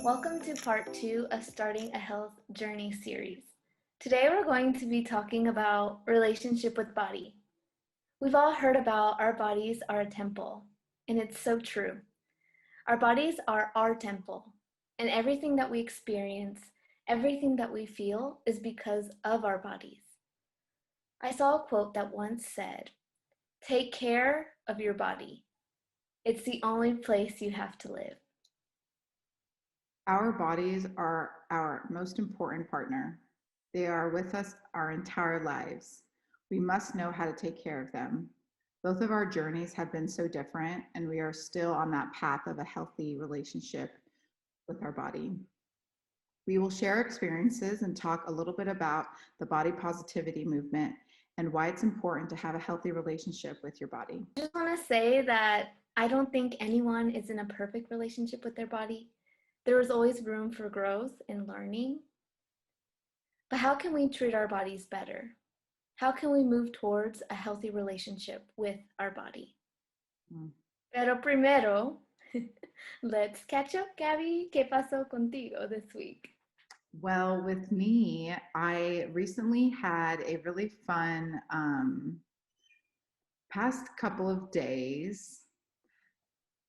Welcome to part 2 of Starting a Health Journey series. Today we're going to be talking about relationship with body. We've all heard about our bodies are a temple, and it's so true. Our bodies are our temple, and everything that we experience, everything that we feel is because of our bodies. I saw a quote that once said, "Take care of your body. It's the only place you have to live." Our bodies are our most important partner. They are with us our entire lives. We must know how to take care of them. Both of our journeys have been so different, and we are still on that path of a healthy relationship with our body. We will share experiences and talk a little bit about the body positivity movement and why it's important to have a healthy relationship with your body. I just want to say that I don't think anyone is in a perfect relationship with their body. There is always room for growth and learning. But how can we treat our bodies better? How can we move towards a healthy relationship with our body? Mm. Pero primero, let's catch up, Gabby. ¿Qué pasó contigo this week? Well, with me, I recently had a really fun past couple of days.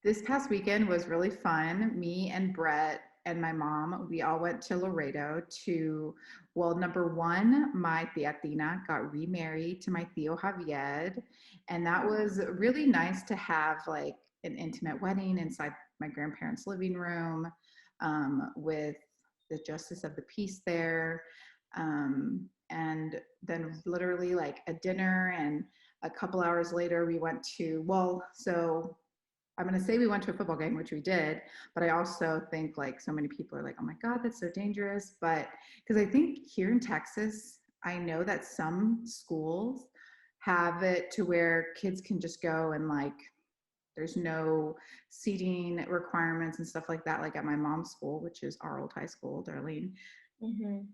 This past weekend was really fun. Me and Brett and my mom, we all went to Laredo to, well, number one, my tia Tina got remarried to my tío Javier. And that was really nice to have like an intimate wedding inside my grandparents' living room with the justice of the peace there. And then literally like a dinner, and a couple hours later we went to, well, so I'm going to say we went to a football game, which we did, but I also think like so many people are like, oh my God, that's so dangerous. But because I think here in Texas, I know that some schools have it to where kids can just go and like, there's no seating requirements and stuff like that. Like at my mom's school, which is our old high school, Darlene,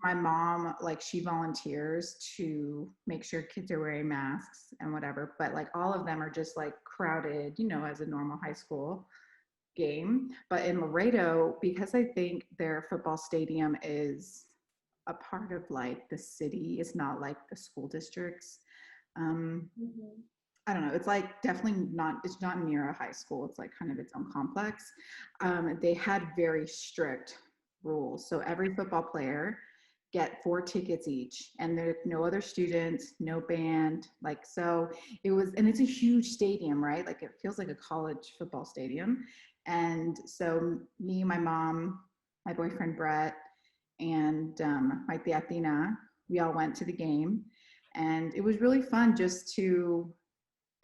my mom, like she volunteers to make sure kids are wearing masks and whatever, but like all of them are just like crowded, you know, as a normal high school game. But in Laredo, because I think their football stadium is a part of like the city, it's not like the school districts. I don't know. It's like definitely not, it's not near a high school. It's like kind of its own complex. They had very strict rules. So every football player get 4 tickets each, and there's no other students, no band. Like, so it was, and it's a huge stadium, right? Like it feels like a college football stadium. And so me, my mom, my boyfriend Brett, and my tia Tina, we all went to the game. And it was really fun just to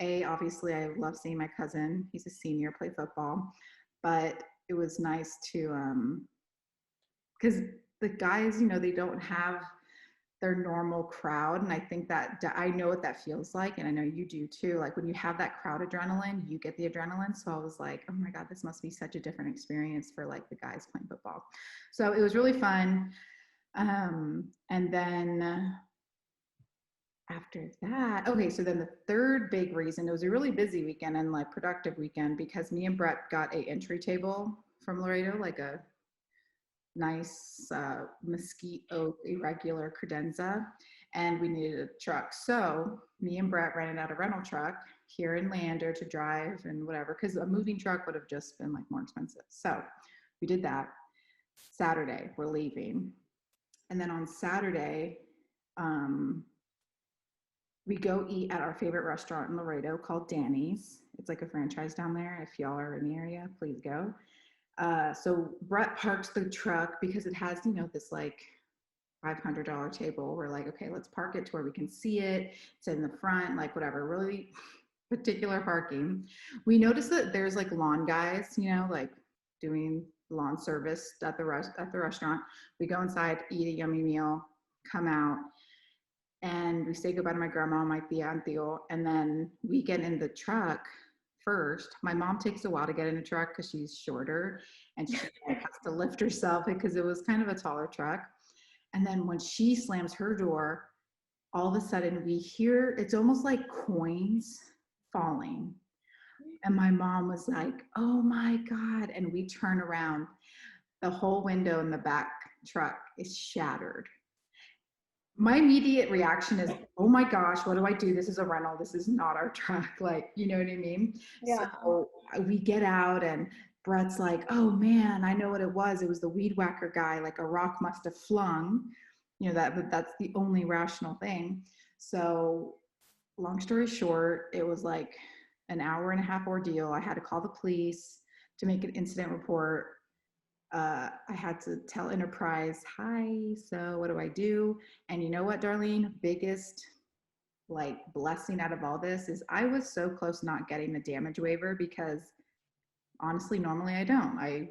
obviously I love seeing my cousin. He's a senior, play football, but it was nice to, because the guys, you know, they don't have their normal crowd. And I think that I know what that feels like. And I know you do too. Like when you have that crowd adrenaline, you get the adrenaline. So I was like, oh my God, this must be such a different experience for like the guys playing football. So it was really fun. And then after that, okay, so then the third big reason, it was a really busy weekend and like productive weekend because me and Brett got a entry table from Laredo, like a nice mesquite oak irregular credenza, and we needed a truck. So me and Brett rented out a rental truck here in Lander to drive and whatever, because a moving truck would have just been like more expensive. So we did that. Saturday, we're leaving. And then on Saturday, we go eat at our favorite restaurant in Laredo called Danny's. It's like a franchise down there. If y'all are in the area, please go. So Brett parks the truck because it has, you know, this like $500 table. We're like, okay, let's park it to where we can see it. It's in the front, like whatever, really particular parking. We noticed that there's like lawn guys, you know, like doing lawn service at the restaurant. We go inside, eat a yummy meal, come out, and we say goodbye to my grandma, my tia and tío, and then we get in the truck first. My mom takes a while to get in the truck because she's shorter and she has to lift herself because it was kind of a taller truck. And then when she slams her door, all of a sudden we hear, it's almost like coins falling. And my mom was like, oh my God. And we turn around. The whole window in the back truck is shattered. My immediate reaction is, oh my gosh, what do I do? This is a rental. This is not our truck. Like, you know what I mean? Yeah. So we get out and Brett's like, oh man, I know what it was. It was the weed whacker guy. Like a rock must have flung. You know, that's the only rational thing. So long story short, it was like an hour and a half ordeal. I had to call the police to make an incident report. I had to tell Enterprise, hi, so what do I do? And you know what, Darlene? Biggest like blessing out of all this is I was so close not getting the damage waiver because honestly, normally I don't. I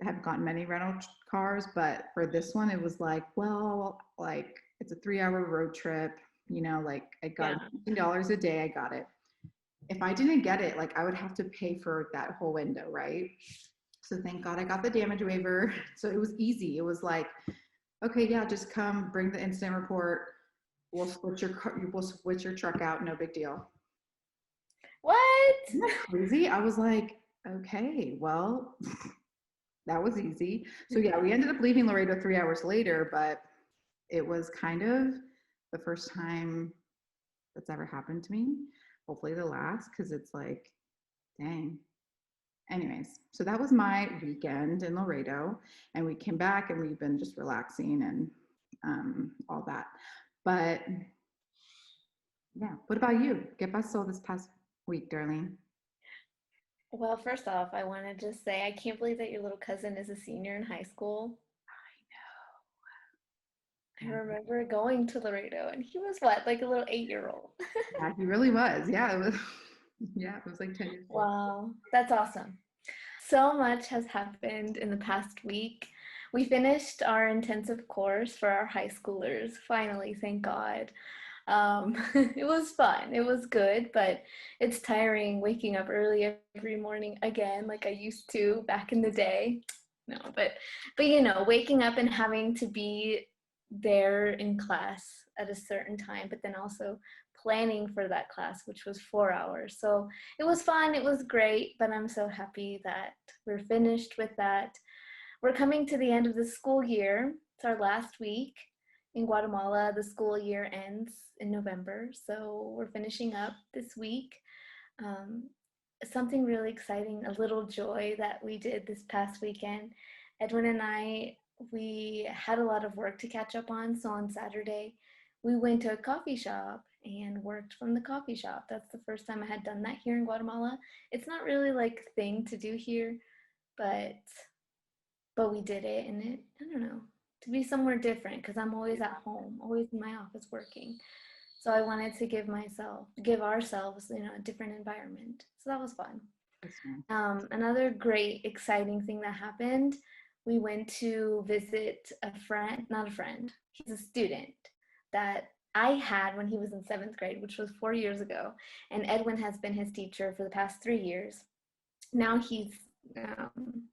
have gotten many rental cars, but for this one, it was like, well, like it's a 3 hour road trip. You know, like I got Yeah. $15 a day. I got it. If I didn't get it, like I would have to pay for that whole window, right? So thank God I got the damage waiver. So it was easy. It was like, okay, yeah, just come, bring the incident report. We'll switch your truck out. No big deal. What? Isn't that crazy? I was like, okay, well, that was easy. So yeah, we ended up leaving Laredo 3 hours later, but it was kind of the first time that's ever happened to me. Hopefully the last, because it's like, dang. Anyways, so that was my weekend in Laredo, and we came back and we've been just relaxing and all that. But yeah, what about you? ¿Qué pasó this past week, Darlene? Well, first off, I want to just say I can't believe that your little cousin is a senior in high school. I Yeah, remember going to Laredo and he was what, like a little 8-year-old. yeah, he really was. Yeah, it was. Yeah, it was like 10 years ago. Wow, that's awesome. So much has happened in the past week. We finished our intensive course for our high schoolers, finally, thank God. It was fun. It was good, but it's tiring waking up early every morning again, like I used to back in the day. No, but waking up and having to be there in class at a certain time, but then also planning for that class, which was 4 hours. So it was fun. It was great, but I'm so happy that we're finished with that. We're coming to the end of the school year. It's our last week. In Guatemala, the school year ends in November, so we're finishing up this week. Um, Something really exciting, a little joy that we did this past weekend. Edwin and I, we had a lot of work to catch up on, so on Saturday, we went to a coffee shop and worked from the coffee shop. That's the first time I had done that here in Guatemala. It's not really like a thing to do here, but we did it, and I don't know, to be somewhere different because I'm always at home, always in my office working. So I wanted to give ourselves, a different environment. So that was fun. That's fun. Another great, exciting thing that happened, we went to visit a friend, not a friend, he's a student that I had when he was in seventh grade, which was 4 years ago. And Edwin has been his teacher for the past 3 years. Now he's um,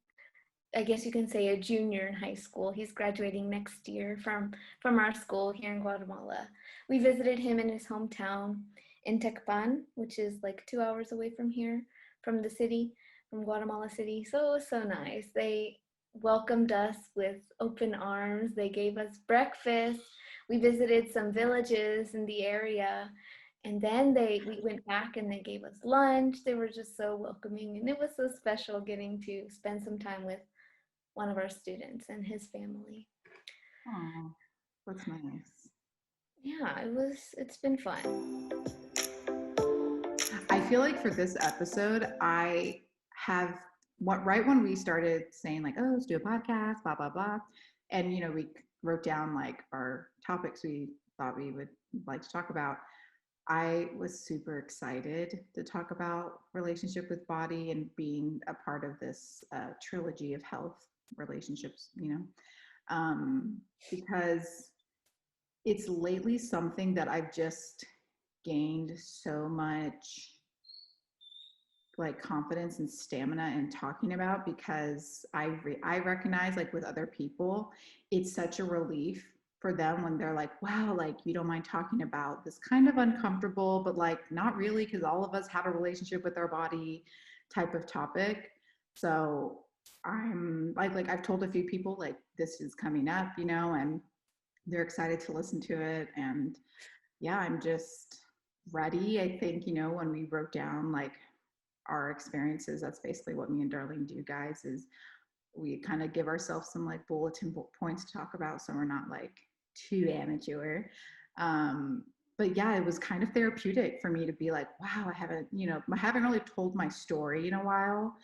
I guess you can say a junior in high school. He's graduating next year from our school here in Guatemala. We visited him in his hometown in Tecpan, which is like 2 hours away from here, from the city, from Guatemala City. So it was so nice. They welcomed us with open arms. They gave us breakfast. We visited some villages in the area, and then we went back and they gave us lunch. They were just so welcoming, and it was so special getting to spend some time with one of our students and his family. Oh, that's nice. Yeah, it's been fun. I feel like for this episode, I have what right when we started saying like, oh, let's do a podcast, blah blah blah, and we wrote down like our topics we thought we would like to talk about. I was super excited to talk about relationship with body and being a part of this trilogy of health relationships, because it's lately something that I've just gained so much like confidence and stamina in talking about because I recognize like with other people, it's such a relief for them when they're like, wow, like you don't mind talking about this kind of uncomfortable, but like not really because all of us have a relationship with our body type of topic. So I'm like I've told a few people like this is coming up, and they're excited to listen to it. And yeah, I'm just ready. I think, when we wrote down like our experiences, that's basically what me and Darlene do, guys, is we kind of give ourselves some like bulletin points to talk about so we're not like too amateur. Um, but yeah, it was kind of therapeutic for me to be like, wow, I haven't really told my story in a while.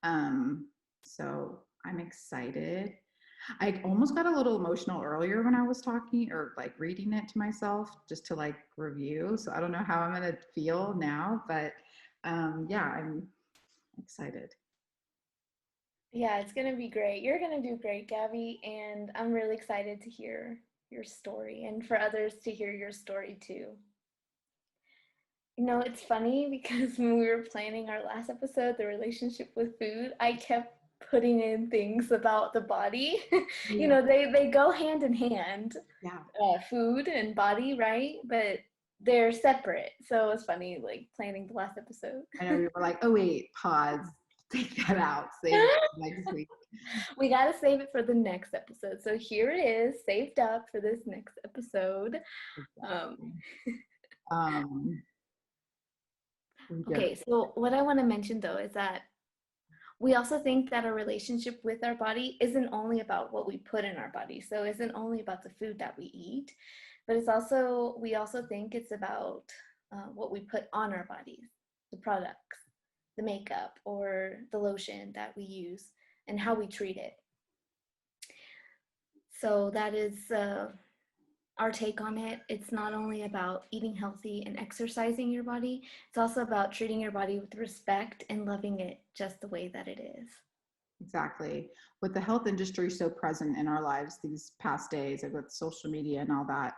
Um, so I'm excited. I almost got a little emotional earlier when I was talking or like reading it to myself just to like review. So I don't know how I'm going to feel now, but yeah, I'm excited. Yeah, it's going to be great. You're going to do great, Gabby, and I'm really excited to hear your story and for others to hear your story too. It's funny because when we were planning our last episode, the relationship with food, I kept putting in things about the body. Yeah. They go hand in hand, Yeah. food and body, right? But they're separate. So it's funny, like planning the last episode. I know we were like, oh wait, pause, take that out, save it for next week. We got to save it for the next episode. So here it is, saved up for this next episode. Um, Exactly. Um, we just okay, so what I want to mention though is that we also think that a relationship with our body isn't only about what we put in our body. So it isn't only about the food that we eat, but we also think it's about what we put on our bodies, the products, the makeup, or the lotion that we use, and how we treat it. So that is our take on it. It's not only about eating healthy and exercising your body, it's also about treating your body with respect and loving it just the way that it is. exactly. With the health industry so present in our lives these past days, like with social media and all that,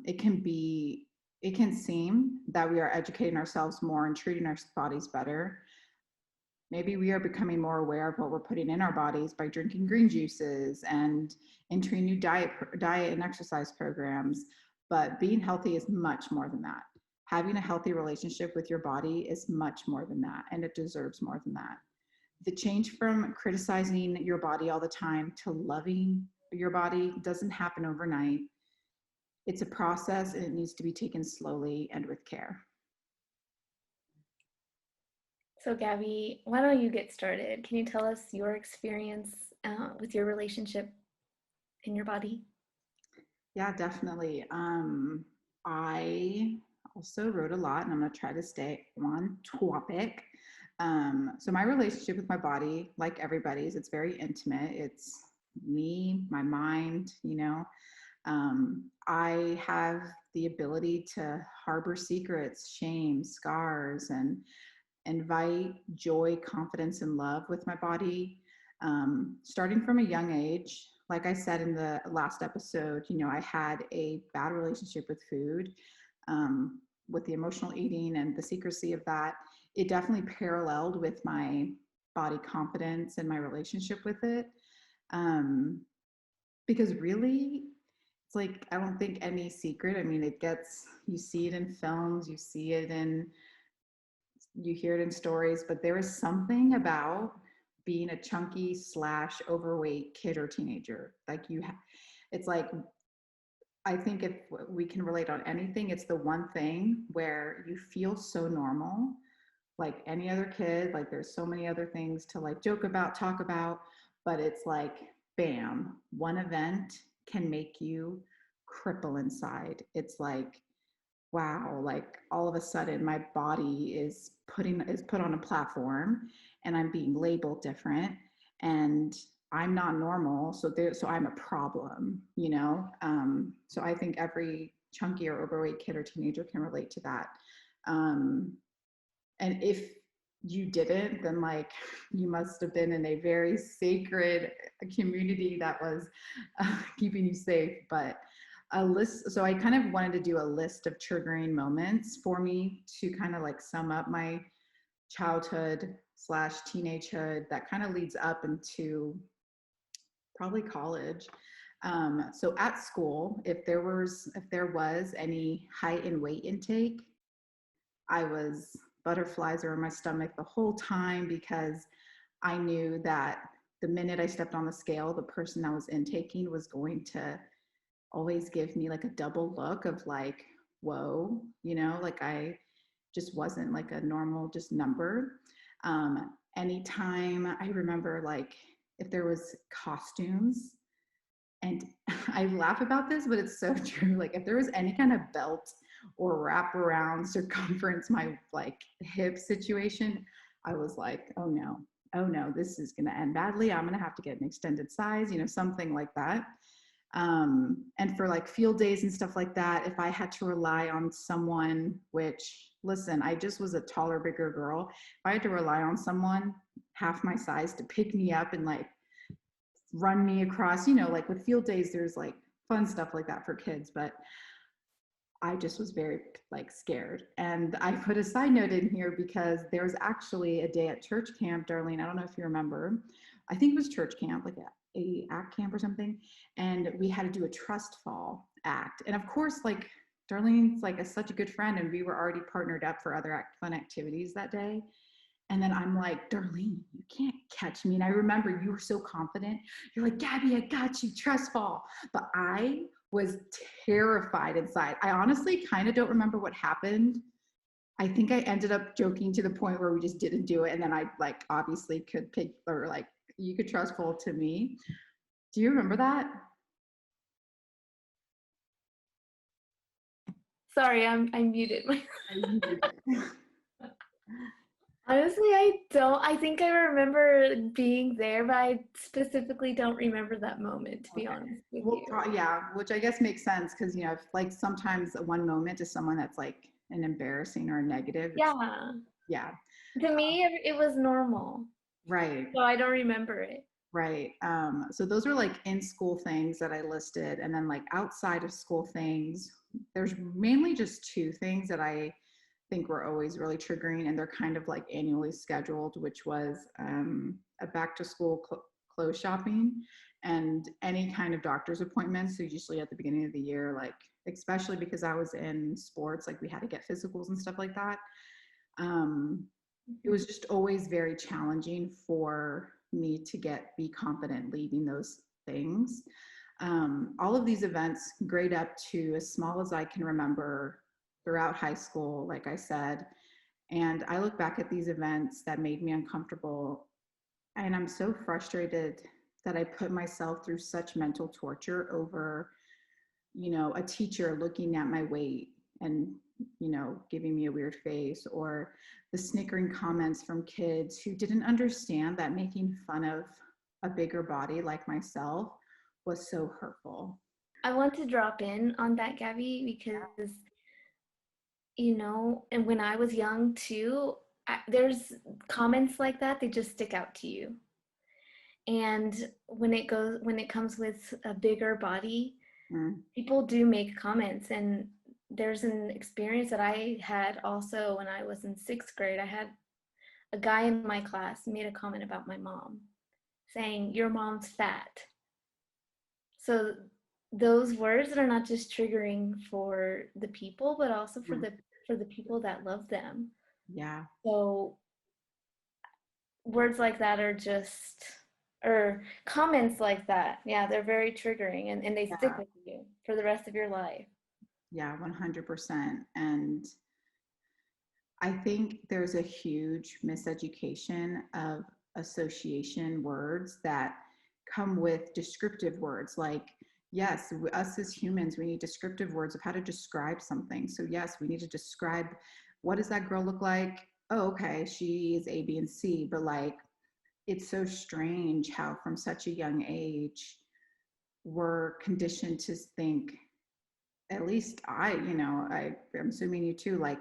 it can seem that we are educating ourselves more and treating our bodies better. Maybe we are becoming more aware of what we're putting in our bodies by drinking green juices and entering new diet and exercise programs. But being healthy is much more than that. Having a healthy relationship with your body is much more than that, and it deserves more than that. The change from criticizing your body all the time to loving your body doesn't happen overnight. It's a process and it needs to be taken slowly and with care. So, Gabby, why don't you get started? Can you tell us your experience with your relationship in your body? Yeah, definitely. I also wrote a lot and I'm going to try to stay on topic. So, my relationship with my body, like everybody's, it's very intimate. It's me, my mind, I have the ability to harbor secrets, shame, scars, and invite joy, confidence, and love with my body. Starting from a young age, like I said in the last episode, I had a bad relationship with food, with the emotional eating and the secrecy of that. It definitely paralleled with my body confidence and my relationship with it. Um, because really, it's like, I don't think any secret. I mean, you see it in films, you hear it in stories, but there is something about being a chunky slash overweight kid or teenager. It's like, I think if we can relate on anything, it's the one thing where you feel so normal, like any other kid. Like there's so many other things to like joke about, talk about, but it's like, bam, one event can make you cripple inside. It's like, wow, like all of a sudden my body is put on a platform and I'm being labeled different and I'm not normal. So I'm a problem. So I think every chunky or overweight kid or teenager can relate to that. Um, and if you didn't, then like you must have been in a very sacred community that was keeping you safe. But a list, so I kind of wanted to do a list of triggering moments for me to kind of like sum up my childhood slash teenagehood that kind of leads up into probably college. So at school, if there was any height and weight intake, I was butterflies are in my stomach the whole time because I knew that the minute I stepped on the scale, the person that was intaking was going to always give me like a double look of like, whoa, like I just wasn't like a normal just number. Anytime I remember, like, if there was costumes, and I laugh about this, but it's so true. Like, if there was any kind of belt or wrap around circumference my like hip situation, I was like, oh no, this is going to end badly. I'm going to have to get an extended size, something like that. And for like field days and stuff like that, if I had to rely on someone, which, listen, I just was a taller, bigger girl. If I had to rely on someone half my size to pick me up and like run me across, like with field days, there's like fun stuff like that for kids, but I just was very like scared. And I put a side note in here because there was actually a day at church camp, Darlene. I don't know if you remember. I think it was church camp, like a act camp or something. And we had to do a trust fall act. And of course, like Darlene's like such a good friend, and we were already partnered up for other fun activities that day. And then I'm like, Darlene, you can't catch me. And I remember you were so confident. You're like, Gabby, I got you, trust fall. But I was terrified inside. I honestly kind of don't remember what happened. I think I ended up joking to the point where we just didn't do it. And then I like obviously could pick, or like you could trust fall to me. Do you remember that? Sorry, I muted my. Honestly, I don't. I think I remember being there, but I specifically don't remember that moment, to be Okay. honest with Well, you. yeah, which I guess makes sense because, if like sometimes one moment to someone that's like an embarrassing or a negative, it's, Yeah. yeah, To me, it was normal, right. so I don't remember it. Right. So those are like in school things that I listed. And then like outside of school things, there's mainly just two things that I think were always really triggering, and they're kind of like annually scheduled, which was a back to school clothes shopping and any kind of doctor's appointments. So usually at the beginning of the year, like especially because I was in sports, like we had to get physicals and stuff like that. It was just always very challenging for me to be confident leading those things. All of these events grade up to as small as I can remember throughout high school, like I said. And I look back at these events that made me uncomfortable, and I'm so frustrated that I put myself through such mental torture over, a teacher looking at my weight and, giving me a weird face, or the snickering comments from kids who didn't understand that making fun of a bigger body like myself was so hurtful. I want to drop in on that, Gabby, because and when I was young too, there's comments like that, they just stick out to you. And when it comes with a bigger body, people do make comments. And there's an experience that I had also when I was in 6th grade. I had a guy in my class made a comment about my mom, saying, "Your mom's fat." So those words are not just triggering for the people, but also for the people that love them. Yeah. So words like that are just, or comments like that, yeah, they're very triggering, and they stick Yeah. with you for the rest of your life. Yeah, 100%. And I think there's a huge miseducation of association words that come with descriptive words. Like, yes, us as humans, we need descriptive words of how to describe something. So, yes, we need to describe, what does that girl look like? Oh, okay, she is A, B, and C. But like, it's so strange how from such a young age, we're conditioned to think, at least I'm assuming you too, like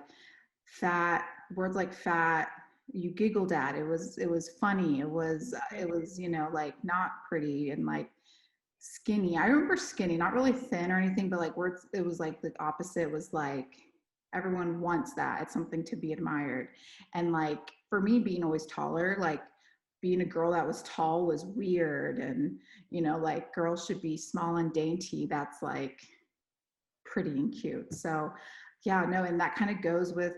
fat, words like fat, you giggled at. It was funny. It was like not pretty. And like skinny, I remember skinny, not really thin or anything, but like words, it was like the opposite, was like everyone wants that. It's something to be admired. And like for me, being always taller, like being a girl that was tall was weird. And like girls should be small and dainty. That's like pretty and cute. So yeah, no, and that kind of goes with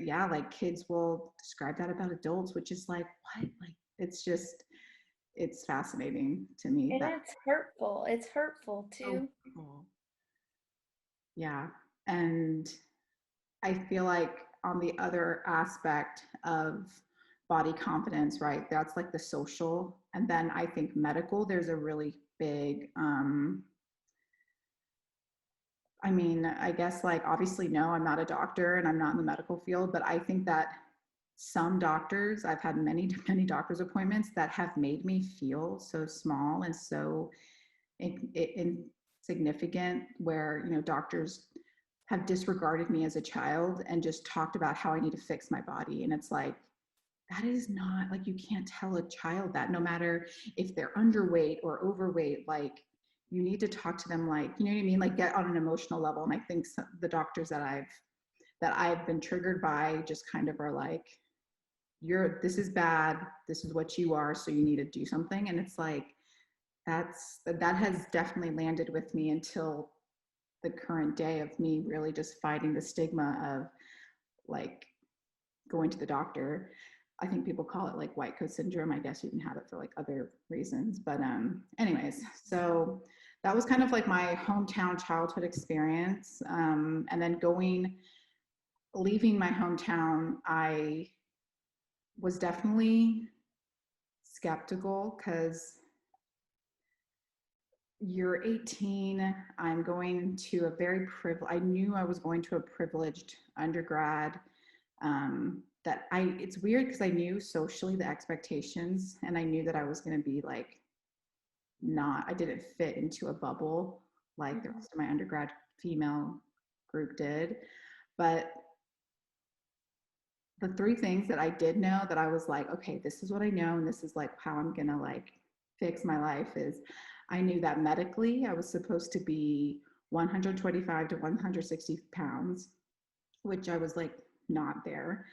yeah, like kids will describe that about adults, which is like, what? Like, it's just, it's fascinating to me And that. it's hurtful. It's hurtful So too. cool. Yeah. And I feel like on the other aspect of body confidence, right? That's like the social. And then I think medical, there's a really big, I mean, I guess like obviously, no, I'm not a doctor and I'm not in the medical field, but I think that some doctors, I've had many, many doctor's appointments that have made me feel so small and so insignificant, where, you know, doctors have disregarded me as a child and just talked about how I need to fix my body. And it's like, that is not, like, you can't tell a child that, no matter if they're underweight or overweight. Like, you need to talk to them, like, you know what I mean, like get on an emotional level. And I think the doctors that I've been triggered by just kind of are like, this is bad, this is what you are, so you need to do something. And it's like, that has definitely landed with me until the current day of me really just fighting the stigma of like going to the doctor. I think people call it like white coat syndrome. I guess you can have it for like other reasons. But anyways, so that was kind of like my hometown childhood experience. And then leaving my hometown, I was definitely skeptical because you're 18. I'm going to a very I knew I was going to a privileged undergrad. That it's weird because I knew socially the expectations, and I knew that I was going to be like, I didn't fit into a bubble like the Mhm. rest of my undergrad female group did. But the three things that I did know that I was like, okay, this is what I know, and this is like how I'm going to like fix my life, is I knew that medically I was supposed to be 125 to 160 pounds, which I was like not there.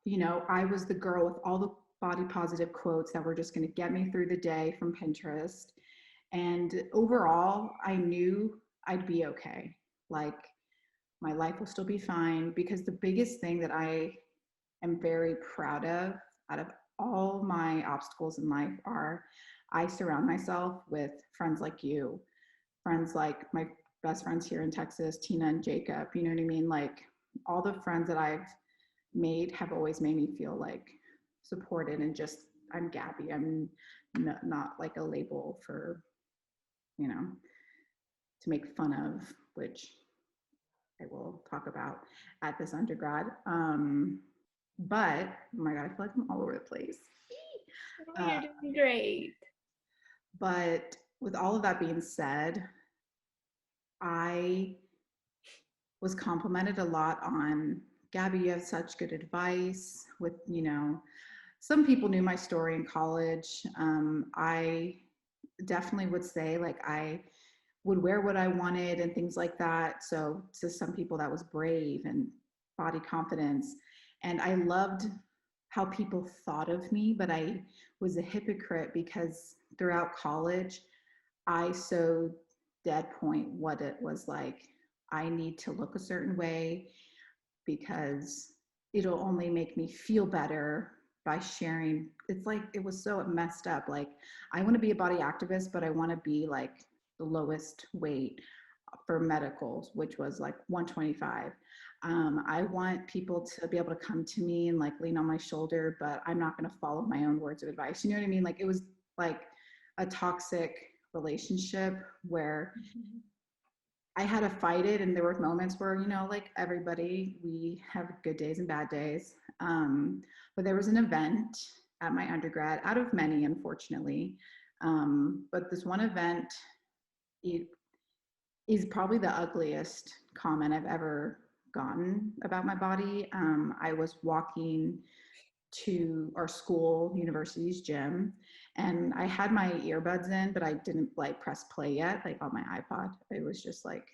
You know, I was the girl with all the body positive quotes that were just going to get me through the day from Pinterest. And overall, I knew I'd be okay. Like, my life will still be fine, because the biggest thing that I am very proud of out of all my obstacles in life are I surround myself with friends like you, friends like my best friends here in Texas, Tina and Jacob. You know what I mean? Like, all the friends that I've made have always made me feel like supported, and just, I'm Gabby. I'm not like a label for, you know, to make fun of, which I will talk about at this undergrad. But oh my God, I feel like I'm all over the place. Oh, Uh, you're doing great. but with all of that being said, I was complimented a lot on, Gabby, you have such good advice with, you know, some people knew my story in college. I definitely would say like I would wear what I wanted and things like that. So to some people that was brave and body confidence. And I loved how people thought of me, but I was a hypocrite because throughout college, I so dead point what it was like. I need to look a certain way because it'll only make me feel better by sharing. It's like, it was so messed up. Like, I want to be a body activist, but I want to be like the lowest weight for medicals, which was like 125. I want people to be able to come to me and like lean on my shoulder, but I'm not going to follow my own words of advice. You know what I mean? Like, it was like a toxic relationship where Mhm. I had to fight it. And there were moments where, you know, like everybody, we have good days and bad days. But there was an event at my undergrad, out of many, unfortunately. But this one event, it is probably the ugliest comment I've ever gotten about my body. I was walking to our school, university's gym, and I had my earbuds in, but I didn't like press play yet, like on my iPod. It was just like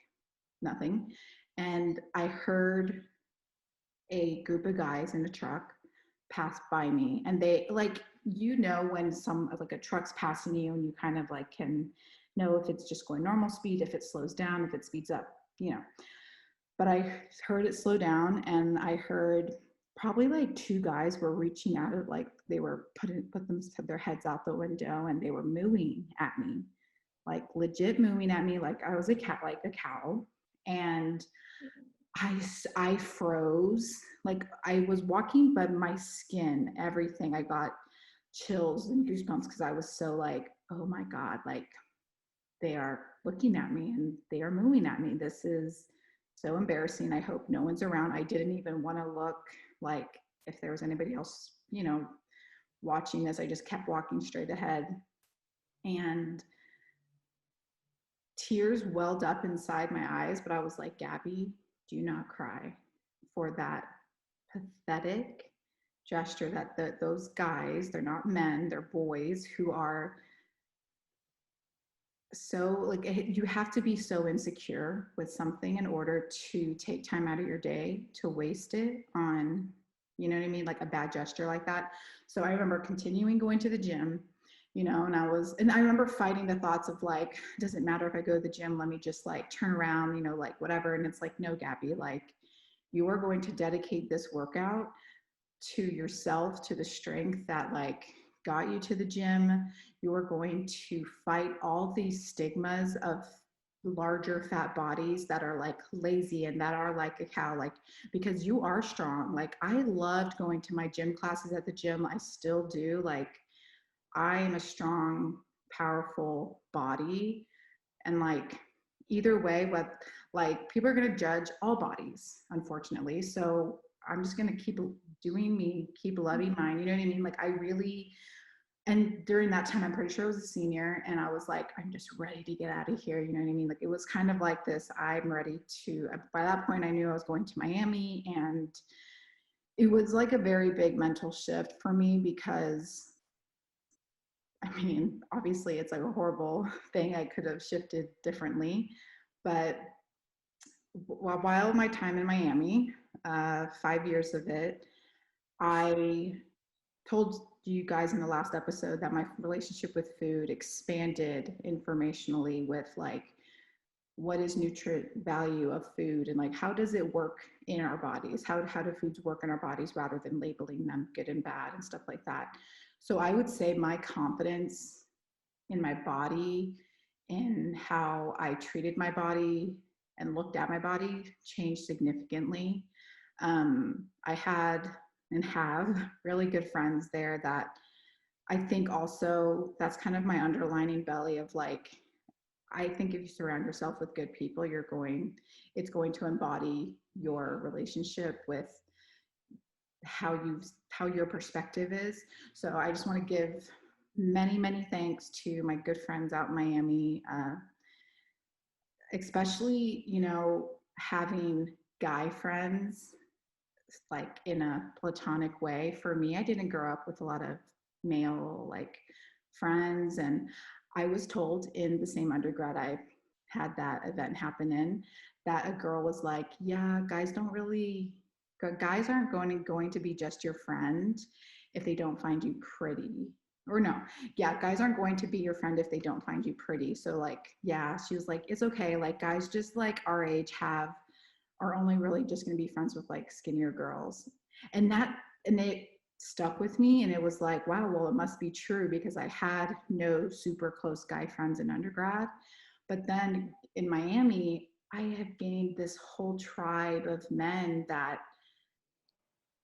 nothing. And I heard a group of guys in a truck pass by me, and they like, you know, when some like a truck's passing you and you kind of like can know if it's just going normal speed, if it slows down, if it speeds up, you know. but I heard it slow down, and I heard probably like two guys were reaching out of, like, they were their heads out the window, and they were mooing at me, like legit mooing at me, like I was a cat, like a cow. And I froze. Like I was walking, but my skin, everything, I got chills and goosebumps because I was so like, oh my God, like they are looking at me and they are moving at me. This is so embarrassing. I hope no one's around. I didn't even want to look like if there was anybody else, watching this. I just kept walking straight ahead. And tears welled up inside my eyes, but I was like, Gabby, do not cry for that pathetic gesture that those guys, they're not men, they're boys who are so like, you have to be so insecure with something in order to take time out of your day to waste it on, you know what I mean, like a bad gesture like that. So I remember continuing going to the gym, and I remember fighting the thoughts of like, it doesn't matter if I go to the gym, let me just like turn around, like whatever. And it's like, no, Gabby, like you are going to dedicate this workout to yourself, to the strength that like got you to the gym. You're going to fight all these stigmas of larger fat bodies that are like lazy and that are like a cow, like, because you are strong. Like I loved going to my gym classes at the gym. I still do. Like I am a strong, powerful body. And like either way, what, like people are going to judge all bodies, unfortunately. So I'm just going to keep doing me, keep loving mine. You know what I mean? Like I really, and during that time, I'm pretty sure I was a senior, and I was like, I'm just ready to get out of here. You know what I mean? Like it was kind of like this, I'm ready to, by that point, I knew I was going to Miami, and it was like a very big mental shift for me because I mean, obviously it's like a horrible thing. I could have shifted differently, but while my time in Miami, 5 years of it, I told you guys in the last episode that my relationship with food expanded informationally with like what is nutrient value of food and like how does it work in our bodies, how do foods work in our bodies rather than labeling them good and bad and stuff like that. So I would say my confidence in my body, in how I treated my body and looked at my body changed significantly. I had and have really good friends there that I think also that's kind of my underlining belly of like, I think if you surround yourself with good people, it's going to embody your relationship with how your perspective is. So I just want to give many thanks to my good friends out in Miami, especially having guy friends like in a platonic way. For me, I didn't grow up with a lot of male like friends, and I was told in the same undergrad I had that event happen in that a girl was like, yeah, guys aren't going to be just your friend if they don't find you pretty. Or no, yeah, guys aren't going to be your friend if they don't find you pretty. So like, yeah, she was like, it's okay, like guys just like our age are only really just going to be friends with like skinnier girls. And it stuck with me, and it was like, wow, well, it must be true because I had no super close guy friends in undergrad. But then in Miami, I have gained this whole tribe of men that,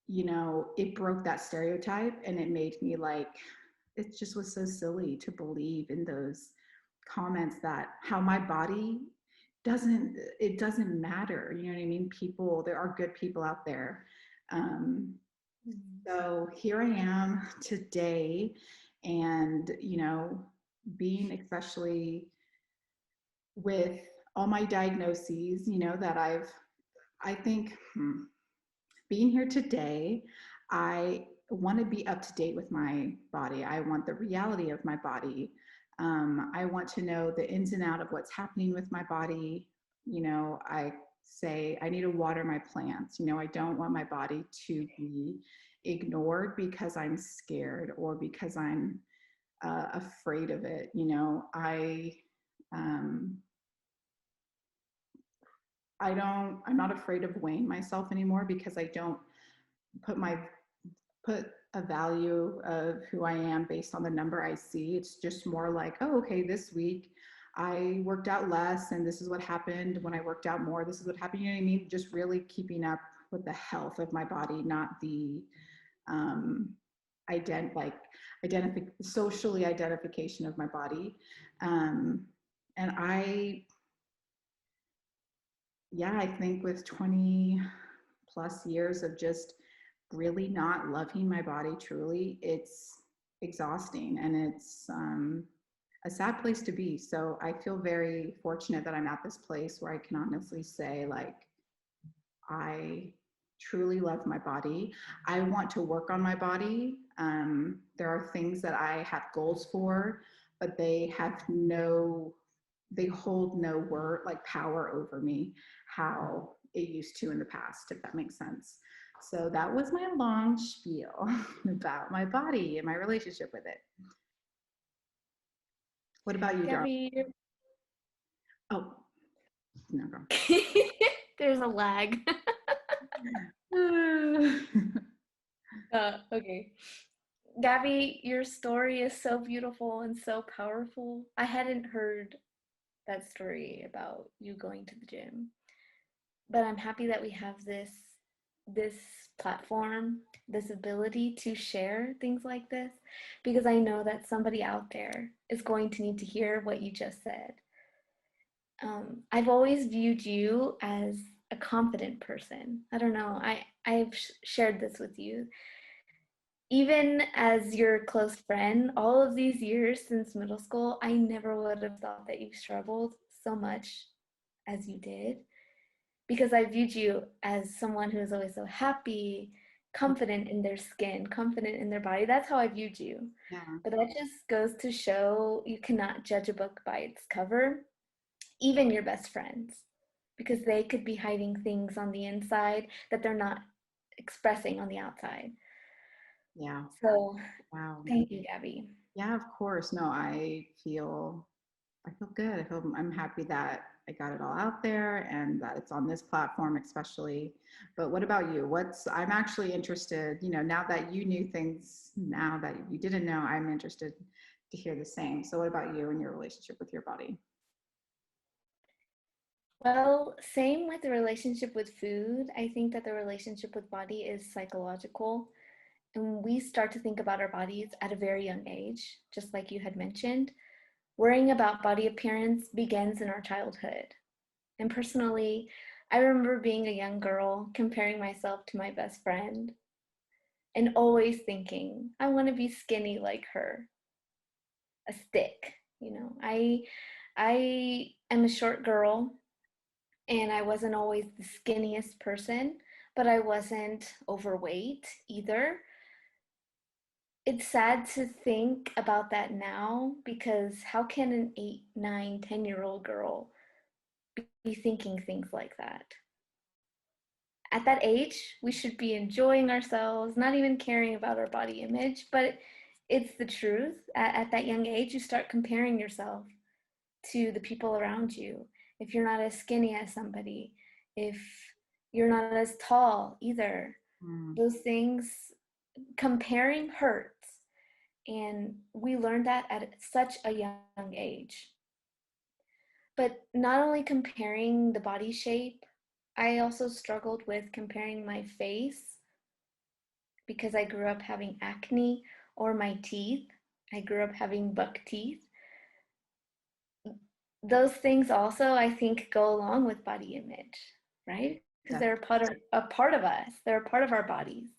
it broke that stereotype, and it made me like, it just was so silly to believe in those comments that how my body doesn't matter. You know what I mean? There are good people out there. Um, so here I am today, and being, especially with all my diagnoses, that I think being here today, I want to be up to date with my body. I want the reality of my body. I want to know the ins and out of what's happening with my body. I say I need to water my plants. I don't want my body to be ignored because I'm scared or because I'm afraid of it. Um, I'm not afraid of weighing myself anymore because I don't put my put a value of who I am based on the number I see. It's just more like, oh, okay, this week I worked out less and this is what happened. When I worked out more, this is what happened. You know what I mean? Just really keeping up with the health of my body, not the um like socially identification of my body. Um and I think with 20 plus years of just really not loving my body truly, it's exhausting and it's a sad place to be. So I feel very fortunate that I'm at this place where I can honestly say, like, I truly love my body. I want to work on my body. There are things that I have goals for, but they hold no word, like power over me, how it used to in the past, if that makes sense. So that was my long spiel about my body and my relationship with it. What about you, darling? Gabby, Oh, no, girl. there's a lag. Okay. Gabby, your story is so beautiful and so powerful. I hadn't heard that story about you going to the gym, but I'm happy that we have this platform, this ability to share things like this, because I know that somebody out there is going to need to hear what you just said. I've always viewed you as a confident person. I don't know. I've shared this with you. Even as your close friend, all of these years since middle school, I never would have thought that you struggled so much as you did, because I viewed you as someone who is always so happy, confident in their skin, confident in their body. That's how I viewed you. Yeah. But that just goes to show you cannot judge a book by its cover, even your best friends, because they could be hiding things on the inside that they're not expressing on the outside. Yeah. So Wow. thank you, Gabby. Yeah, of course. No, I feel good. I'm happy that I got it all out there and that it's on this platform especially. But what about you? I'm actually interested, now that you knew things now that you didn't know, I'm interested to hear the same. So what about you and your relationship with your body? Well, same with the relationship with food. I think that the relationship with body is psychological. And we start to think about our bodies at a very young age, just like you had mentioned. Worrying about body appearance begins in our childhood. And personally, I remember being a young girl comparing myself to my best friend and always thinking, I want to be skinny like her, a stick. I am a short girl and I wasn't always the skinniest person, but I wasn't overweight either. It's sad to think about that now, because how can an 8, 9, 10-year-old girl be thinking things like that? At that age, we should be enjoying ourselves, not even caring about our body image, but it's the truth. At that young age, you start comparing yourself to the people around you. If you're not as skinny as somebody, if you're not as tall either, Mm, those things, comparing hurts. And we learned that at such a young age. But not only comparing the body shape, I also struggled with comparing my face, because I grew up having acne, or my teeth. I grew up having buck teeth. Those things also, I think, go along with body image, right? Because they're definitely. a part of us. They're a part of our bodies.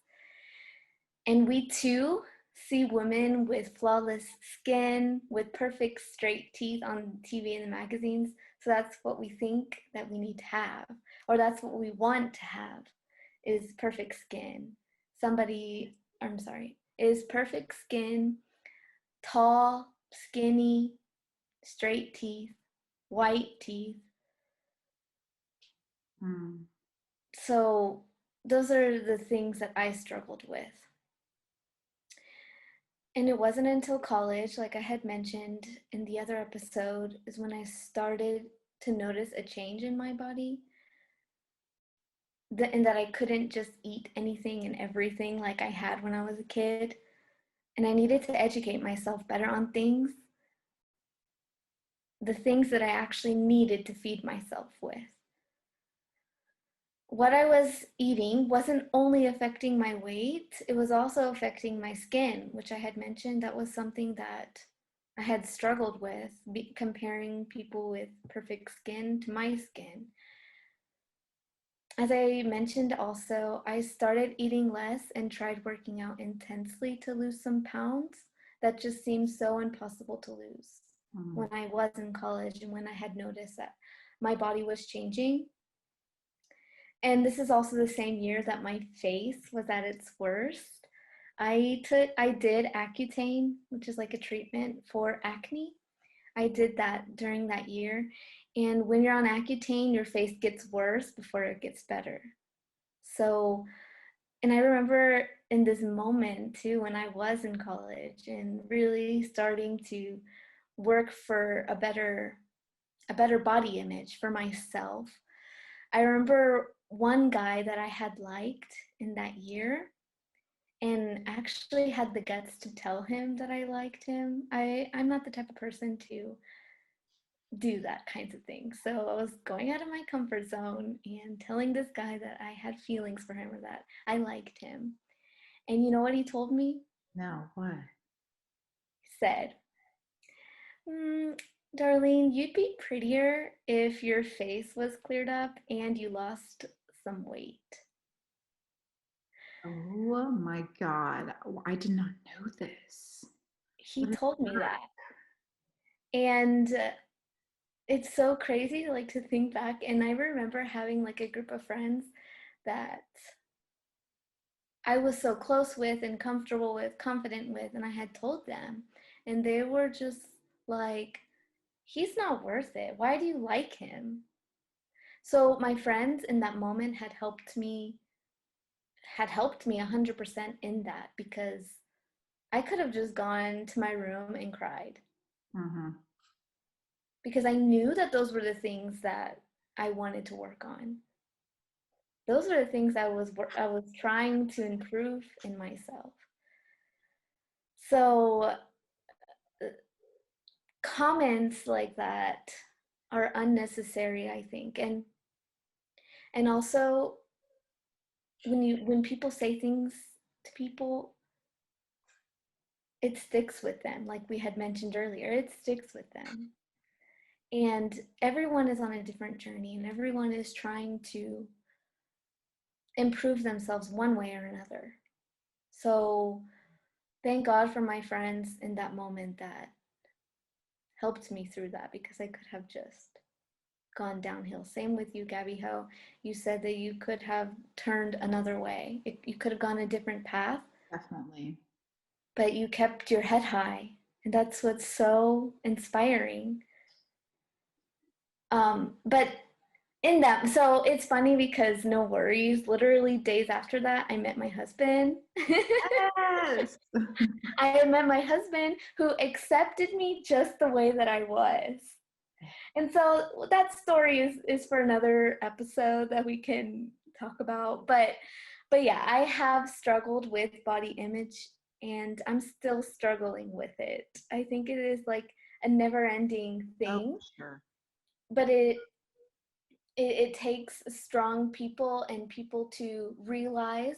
And we too see women with flawless skin, with perfect straight teeth on TV and the magazines. So that's what we think that we need to have, or that's what we want to have, is perfect skin. I'm sorry, is perfect skin, tall, skinny, straight teeth, white teeth. Mm, So those are the things that I struggled with. And it wasn't until college, like I had mentioned in the other episode, is when I started to notice a change in my body. and that I couldn't just eat anything and everything like I had when I was a kid. And I needed to educate myself better on things, the things that I actually needed to feed myself with. What I was eating wasn't only affecting my weight, it was also affecting my skin, which I had mentioned that was something that I had struggled with, comparing people with perfect skin to my skin. As I mentioned also, I started eating less and tried working out intensely to lose some pounds that just seemed so impossible to lose Mm. when I was in college and when I had noticed that my body was changing. And this is also the same year that my face was at its worst. I did Accutane, which is like a treatment for acne. I did that during that year. And when you're on Accutane, your face gets worse before it gets better. So, and I remember in this moment too, when I was in college and really starting to work for a better body image for myself. I remember one guy that I had liked in that year and actually had the guts to tell him that I liked him. I'm not the type of person to do that kinds of things. So I was going out of my comfort zone and telling this guy that I had feelings for him or that I liked him. And you know what he told me? No, what? He said, mm, Darlene, you'd be prettier if your face was cleared up and you lost some weight. Oh my God. I did not know this. He What is told me that? that. And it's so crazy like to think back. And I remember having like a group of friends that I was so close with and comfortable with, confident with, and I had told them. And they were just like, he's not worth it. Why do you like him? So my friends in that moment had helped me 100% in that because I could have just gone to my room and cried Mm-hmm. because I knew that those were the things that I wanted to work on. Those are the things I was trying to improve in myself. So comments like that are unnecessary, I think. And also when people say things to people, it sticks with them. Like we had mentioned earlier, it sticks with them. And everyone is on a different journey and everyone is trying to improve themselves one way or another. So thank God for my friends in that moment that helped me through that because I could have just gone downhill. Same with you, Gabby Ho. You said that you could have turned another way. You could have gone a different path, Definitely. but you kept your head high. And that's what's so inspiring. But in that, so it's funny because no worries, literally days after that, I met my husband. Yes. I met my husband who accepted me just the way that I was. And so that story is for another episode that we can talk about. But yeah, I have struggled with body image and I'm still struggling with it. I think it is like a never-ending Oh, thing, for sure. but it takes strong people and people to realize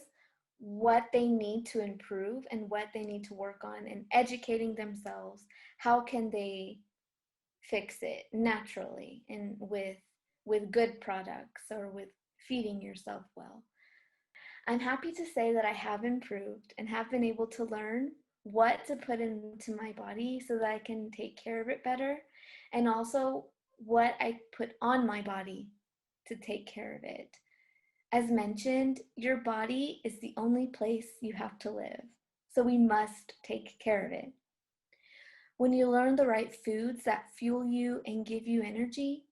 what they need to improve and what they need to work on and educating themselves. How can they fix it naturally and with good products or with feeding yourself well? I'm happy to say that I have improved and have been able to learn what to put into my body so that I can take care of it better, and also what I put on my body to take care of it. As mentioned, your body is the only place you have to live, so we must take care of it. When you learn the right foods that fuel you and give you energy,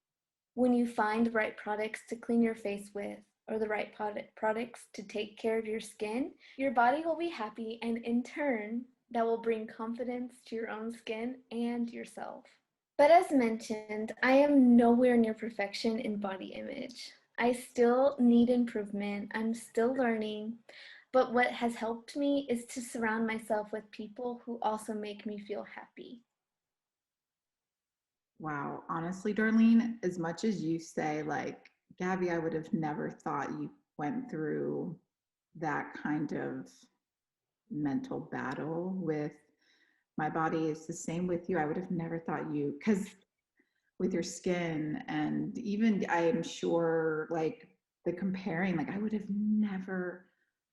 when you find the right products to clean your face with, or the right products to take care of your skin, your body will be happy, and in turn, that will bring confidence to your own skin and yourself. But as mentioned, I am nowhere near perfection in body image. I still need improvement. I'm still learning. But what has helped me is to surround myself with people who also make me feel happy. Wow. Honestly, Darlene, as much as you say, like, Gabby, I would have never thought you went through that kind of mental battle with my body. Is the same with you. I would have never thought you, because with your skin, and even I am sure, like, the comparing, like, I would have never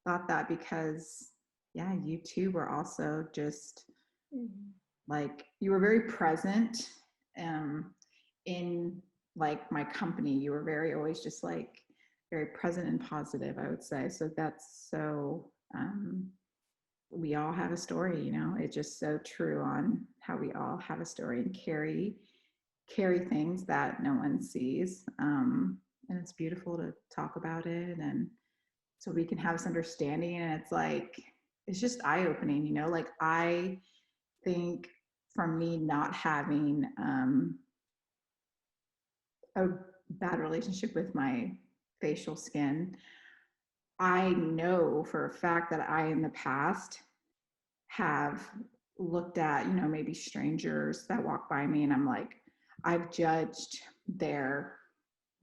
thought that, because yeah, you too were also just Mhm. like, you were very present um in like my company. You were very always just like very present and positive, I would say. So that's so we all have a story, you know. It's just so true on how we all have a story and carry things that no one sees. And it's beautiful to talk about it, and so we can have this understanding. And it's like, it's just eye opening, you know. Like, I think from me not having a bad relationship with my facial skin, I know for a fact that I in the past have looked at, you know, maybe strangers that walk by me, and I'm like, I've judged their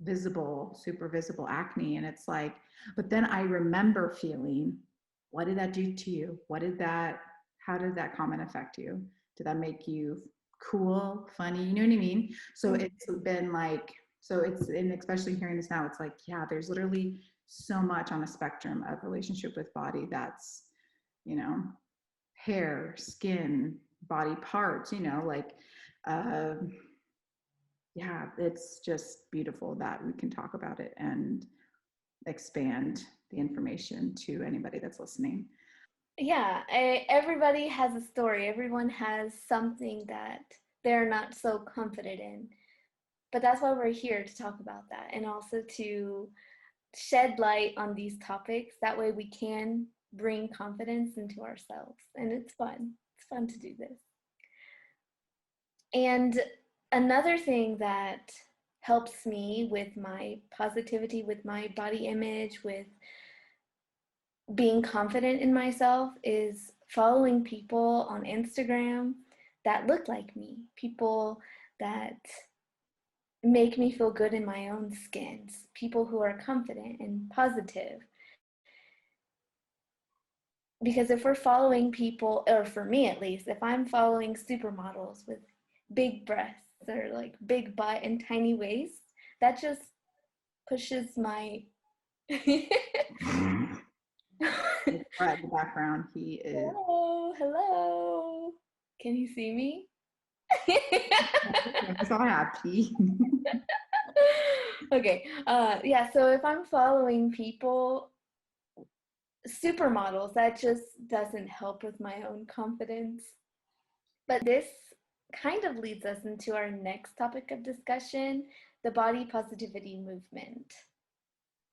super visible acne. And it's like, but then I remember feeling, what did that do to you? How did that comment affect you? Did that make you cool, funny? You know what I mean? So it's been like, so it's, and especially hearing this now, it's like, yeah, there's literally so much on a spectrum of relationship with body. That's, you know, hair, skin, body parts, you know, like, uh, yeah, it's just beautiful that we can talk about it and expand the information to anybody that's listening. Yeah, everybody has a story. Everyone has something that they're not so confident in. But that's why we're here to talk about that and also to shed light on these topics. That way we can bring confidence into ourselves. And it's fun. It's fun to do this. And another thing that helps me with my positivity, with my body image, with being confident in myself is following people on Instagram that look like me, people that make me feel good in my own skin, people who are confident and positive. Because if we're following people, or for me at least, if I'm following supermodels with big breasts or like big butt and tiny waist, that just pushes my Brett in the background, he is. hello, hello. Can you see me? He's all happy. Okay. Yeah. So if I'm following people, supermodels, that just doesn't help with my own confidence. But this kind of leads us into our next topic of discussion, the body positivity movement.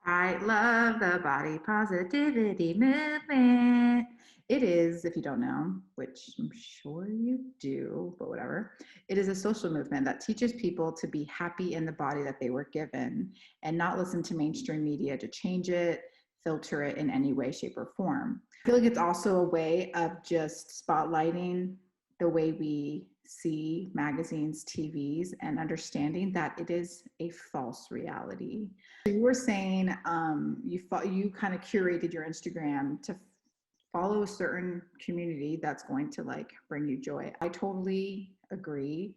I love the body positivity movement. It is, if you don't know, which I'm sure you do, but whatever, it is a social movement that teaches people to be happy in the body that they were given and not listen to mainstream media to change it, filter it in any way, shape, or form. I feel like it's also a way of just spotlighting the way we see magazines, TVs, and understanding that it is a false reality. You were saying you kind of curated your Instagram to follow a certain community that's going to like bring you joy. I totally agree.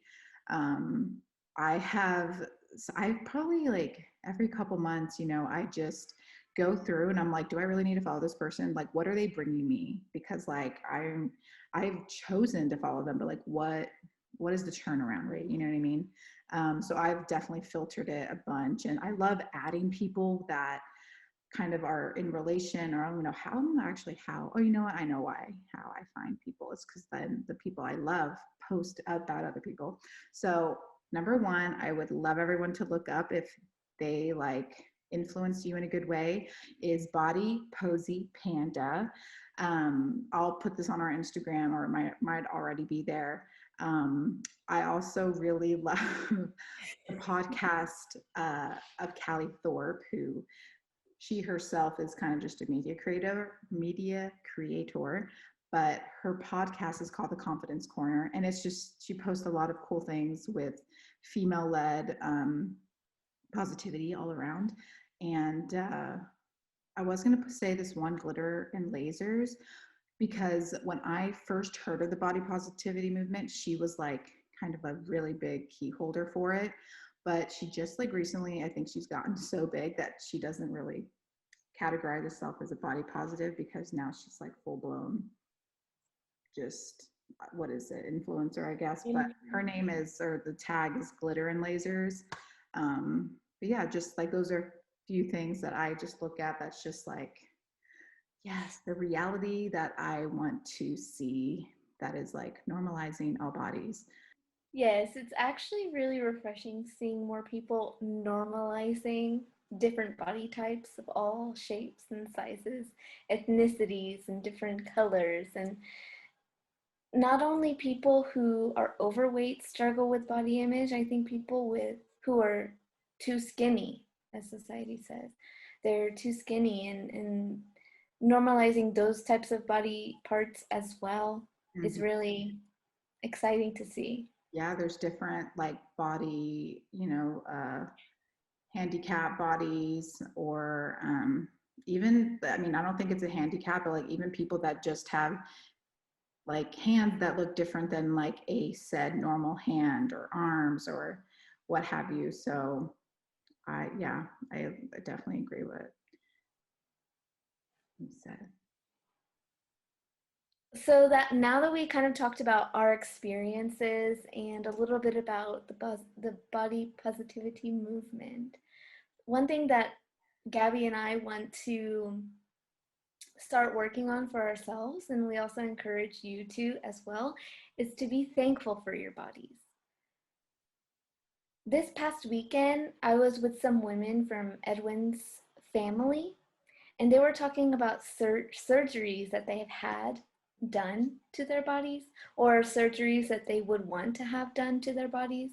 Um, I have I probably like every couple months, you know, I just go through and I'm like, do I really need to follow this person? Like, what are they bringing me? Because like I've chosen to follow them, but like what is the turnaround rate? You know what I mean? So I've definitely filtered it a bunch, and I love adding people that kind of are in relation, or I don't know how. Oh, you know what? I know why, how I find people. It's because then the people I love post about other people. So number one, I would love everyone to look up, if they like influence you in a good way, is Body Posy Panda. I'll put this on our Instagram, or it might already be there. I also really love the podcast of Callie Thorpe, who she herself is kind of just a media creator, but her podcast is called The Confidence Corner, and it's just she posts a lot of cool things with female-led positivity all around. And I was going to say this one, glitter and lasers, because when I first heard of the body positivity movement, she was like kind of a really big key holder for it. But she just like recently, I think she's gotten so big that she doesn't really categorize herself as a body positive, because now she's like full blown, just what is it, influencer, I guess. But her name is, or the tag is glitter and lasers. But yeah, just like those are few things that I just look at that's just like, yes, the reality that I want to see, that is like normalizing all bodies. Yes, it's actually really refreshing seeing more people normalizing different body types of all shapes and sizes, ethnicities, and different colors. And not only people who are overweight struggle with body image, I think people who are too skinny, as society says, they're too skinny, and normalizing those types of body parts as well is Mm-hmm. really exciting to see. Yeah, there's different like body, handicap bodies, or even, I mean, I don't think it's a handicap, but like even people that just have like hands that look different than like a said normal hand, or arms, or what have you. So yeah, I definitely agree with what you said. So that now that we kind of talked about our experiences and a little bit about the body positivity movement, one thing that Gabby and I want to start working on for ourselves, and we also encourage you to as well, is to be thankful for your bodies. This past weekend, I was with some women from Edwin's family, and they were talking about surgeries that they have had done to their bodies, or surgeries that they would want to have done to their bodies.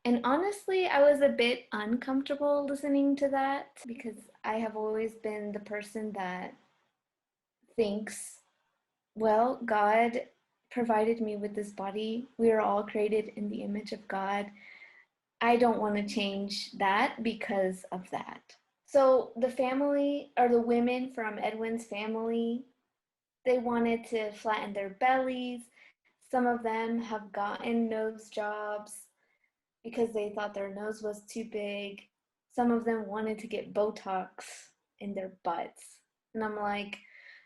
And honestly, I was a bit uncomfortable listening to that, because I have always been the person that thinks, well, God provided me with this body. We are all created in the image of God. I don't want to change that because of that. So the family, or the women from Edwin's family, they wanted to flatten their bellies. Some of them have gotten nose jobs because they thought their nose was too big. Some of them wanted to get Botox in their butts. And I'm like,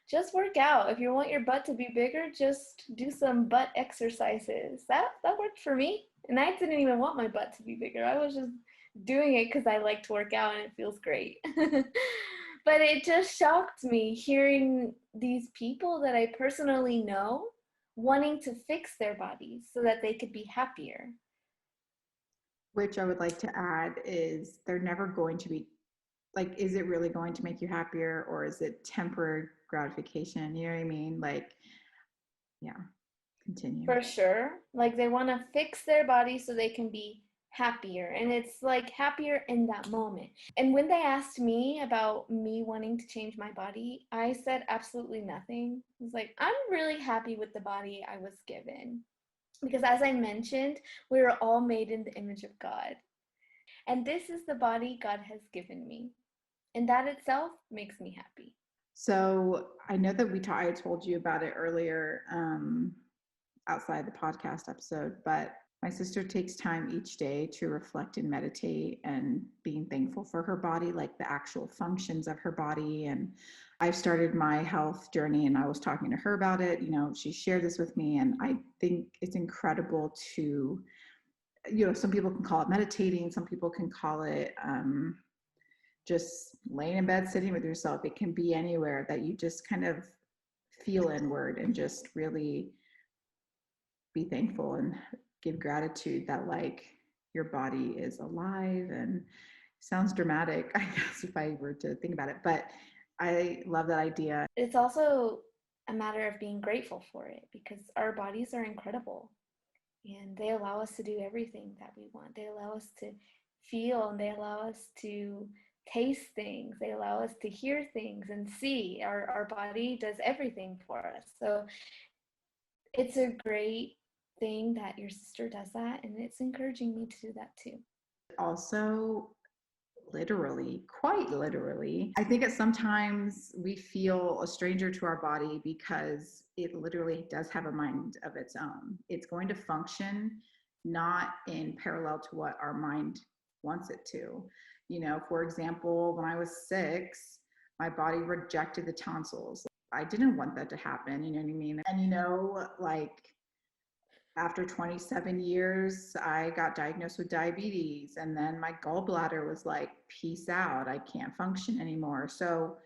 just work out. If you want your butt to be bigger, just do some butt exercises. That worked for me. And I didn't even want my butt to be bigger. I was just doing it because I like to work out and it feels great. But it just shocked me hearing these people that I personally know wanting to fix their bodies so that they could be happier. Which I would like to add is, they're never going to be like, is it really going to make you happier, or is it temporary gratification? You know what I mean? Like, yeah, continue. For sure. Like they want to fix their body so they can be happier. And it's like happier in that moment. And when they asked me about me wanting to change my body, I said absolutely nothing. I was like, I'm really happy with the body I was given. Because as I mentioned, we are all made in the image of God. And this is the body God has given me. And that itself makes me happy. So I know that I told you about it earlier, outside the podcast episode, but my sister takes time each day to reflect and meditate and being thankful for her body, like the actual functions of her body. And I've started my health journey, and I was talking to her about it. She shared this with me, and I think it's incredible to, some people can call it meditating, some people can call it just laying in bed, sitting with yourself. It can be anywhere that you just kind of feel inward and just really be thankful and give gratitude that like your body is alive. And sounds dramatic, I guess, if I were to think about it, but I love that idea. It's also a matter of being grateful for it because our bodies are incredible and they allow us to do everything that we want. They allow us to feel and they allow us to taste things. They allow us to hear things and see. Our body does everything for us. So it's a great thing that your sister does that, and it's encouraging me to do that too. Also, literally, quite literally, I think that sometimes we feel a stranger to our body because it literally does have a mind of its own. It's going to function not in parallel to what our mind wants it to. You know, for example, when I was 6, my body rejected the tonsils. I didn't want that to happen, you know what I mean? And, you know, like after 27 years, I got diagnosed with diabetes. And then my gallbladder was like, peace out. I can't function anymore. So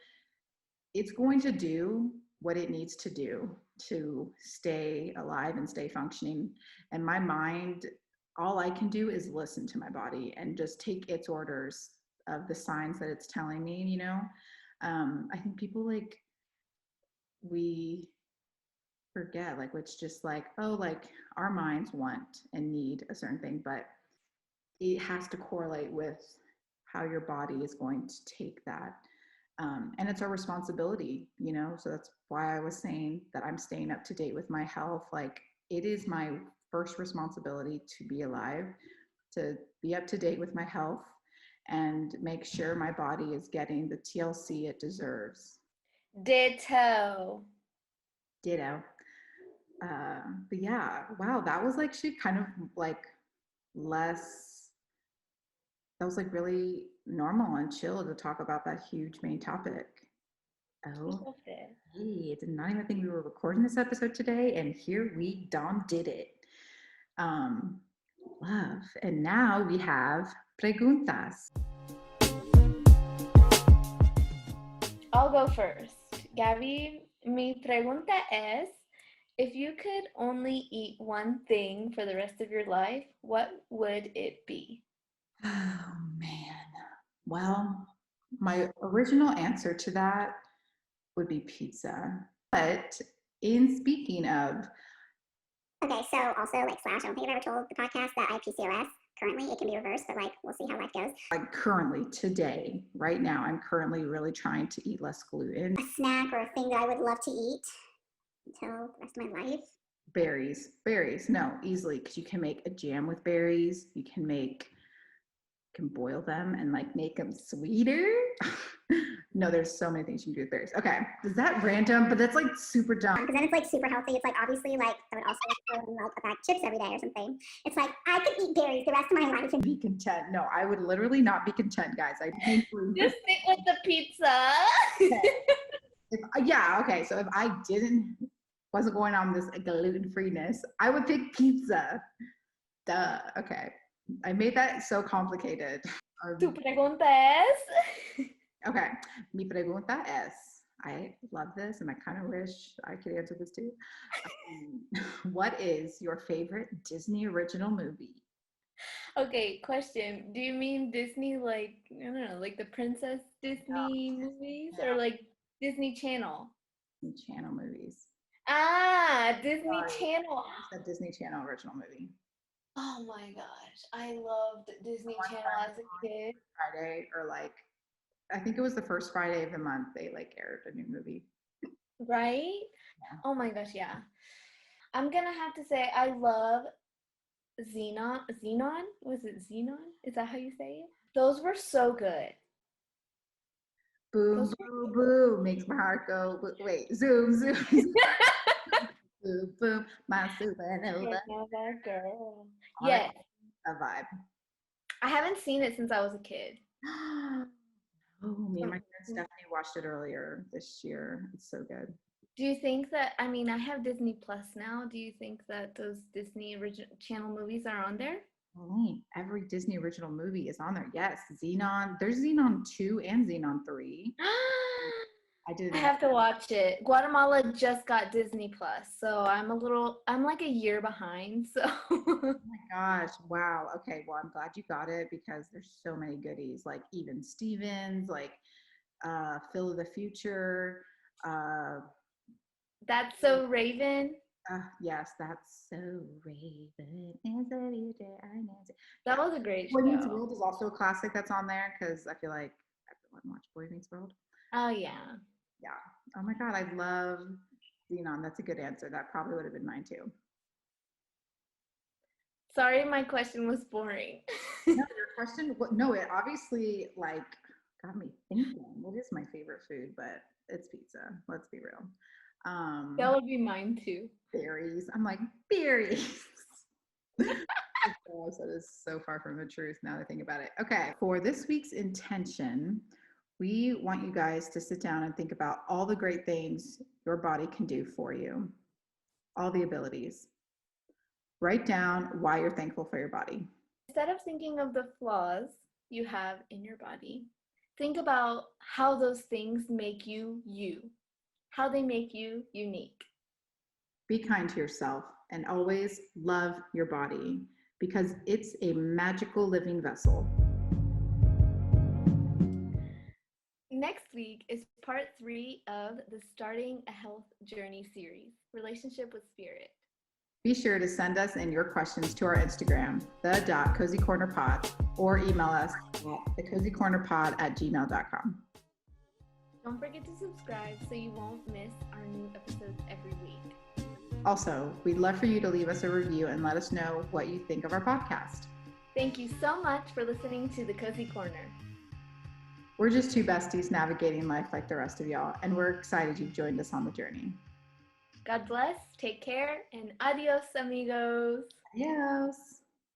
it's going to do what it needs to do to stay alive and stay functioning. And my mind, all I can do is listen to my body and just take its orders of the signs that it's telling me, you know? I think people like, we forget, like it's just like, oh, like our minds want and need a certain thing, but it has to correlate with how your body is going to take that. And it's our responsibility, you know. So that's why I was saying that I'm staying up to date with my health. Like it is my first responsibility to be alive, to be up to date with my health and make sure my body is getting the TLC it deserves. Ditto. Ditto. But yeah, wow, that was like she kind of like less, that was like really normal and chill to talk about that huge main topic. I Oh, loved it. hey, I did not even think we were recording this episode today, and here we did it. Um, love. And now we have preguntas. I'll go first. Gabby, mi pregunta es, if you could only eat one thing for the rest of your life, what would it be? Oh man. Well, my original answer to that would be pizza. But in speaking of, Okay, so also like Slash, I don't think I've ever told the podcast that I have PCOS. Currently, it can be reversed, but like we'll see how life goes. like currently, today, right now, I'm currently really trying to eat less gluten. A snack or a thing that I would love to eat until the rest of my life. Berries, no, easily, because you can make a jam with berries. You can boil them and like make them sweeter. No, there's so many things you can do with berries. Okay, is that random? But that's like super dumb. Because then it's like super healthy. It's like obviously like I would also throw in like a bag of chips every day or something. It's like I could eat berries the rest of my life and Be content. No, I would literally not be content, guys. I Just stick with the pizza. yeah, okay. So if I wasn't going on this gluten freeness, I would pick pizza. Duh. Okay. I made that so complicated. Tu pregunta es. Okay. Mi pregunta es. I love this and I kind of wish I could answer this too. What is your favorite Disney original movie? Okay, question. Do you mean Disney like, I don't know, like the Princess Disney movies or like Disney Channel? Channel movies. Ah, Disney Sorry, Channel. I said Disney Channel original movie. Oh my gosh, I loved Disney One Channel time as a kid. Friday, or like I think it was the first Friday of the month they like aired a new movie. Right? Yeah. Oh my gosh, yeah. I'm gonna have to say I love Xenon. Xenon? Was it Xenon? Is that how you say it? Those were so good. Boom, Those were boom, boom makes my heart go. Wait, zoom, zoom, zoom. Boom, boom, my supernova. another girl. Art, Yes, a vibe. I haven't seen it since I was a kid. Oh, me and my Um, friend Stephanie watched it earlier this year. It's so good. Do you think that, I mean, I have Disney Plus now. Do you think that those Disney original channel movies are on there? Right. Every Disney original movie is on there. Yes, Xenon. There's Xenon 2 and Xenon 3. I I didn't. have to watch it. Guatemala just got Disney Plus, so I'm like a year behind. So Oh my gosh. Wow. Okay. Well, I'm glad you got it because there's so many goodies like Even Stevens, like Phil of the Future, uh, That's So Raven. Yes, that's so Raven. Is it easy? I know it. That Yeah. was a great Boy Meets show. World is also a classic that's on there because I feel like everyone watched Boy Meets World. Oh, yeah. Yeah. Oh my God, I love Xenon. That's a good answer. That probably would have been mine too. Sorry, my question was boring. No, your question, no, it obviously like got me thinking. What is my favorite food? But it's pizza. Let's be real. That would be mine too. Berries. I'm like, berries. Gosh, that is so far from the truth now that I think about it. Okay, for this week's intention, we want you guys to sit down and think about all the great things your body can do for you, all the abilities. Write down why you're thankful for your body. Instead of thinking of the flaws you have in your body, think about how those things make you you, how they make you unique. Be kind to yourself and always love your body because it's a magical living vessel. Next week is part 3 of the Starting a Health Journey series, Relationship with Spirit. Be sure to send us in your questions to our Instagram, the.cozycornerpod, or email us at thecozycornerpod@gmail.com. Don't forget to subscribe so you won't miss our new episodes every week. Also, we'd love for you to leave us a review and let us know what you think of our podcast. Thank you so much for listening to The Cozy Corner. We're just two besties navigating life like the rest of y'all, and we're excited you've joined us on the journey. God bless, take care, and adios, amigos. Adios.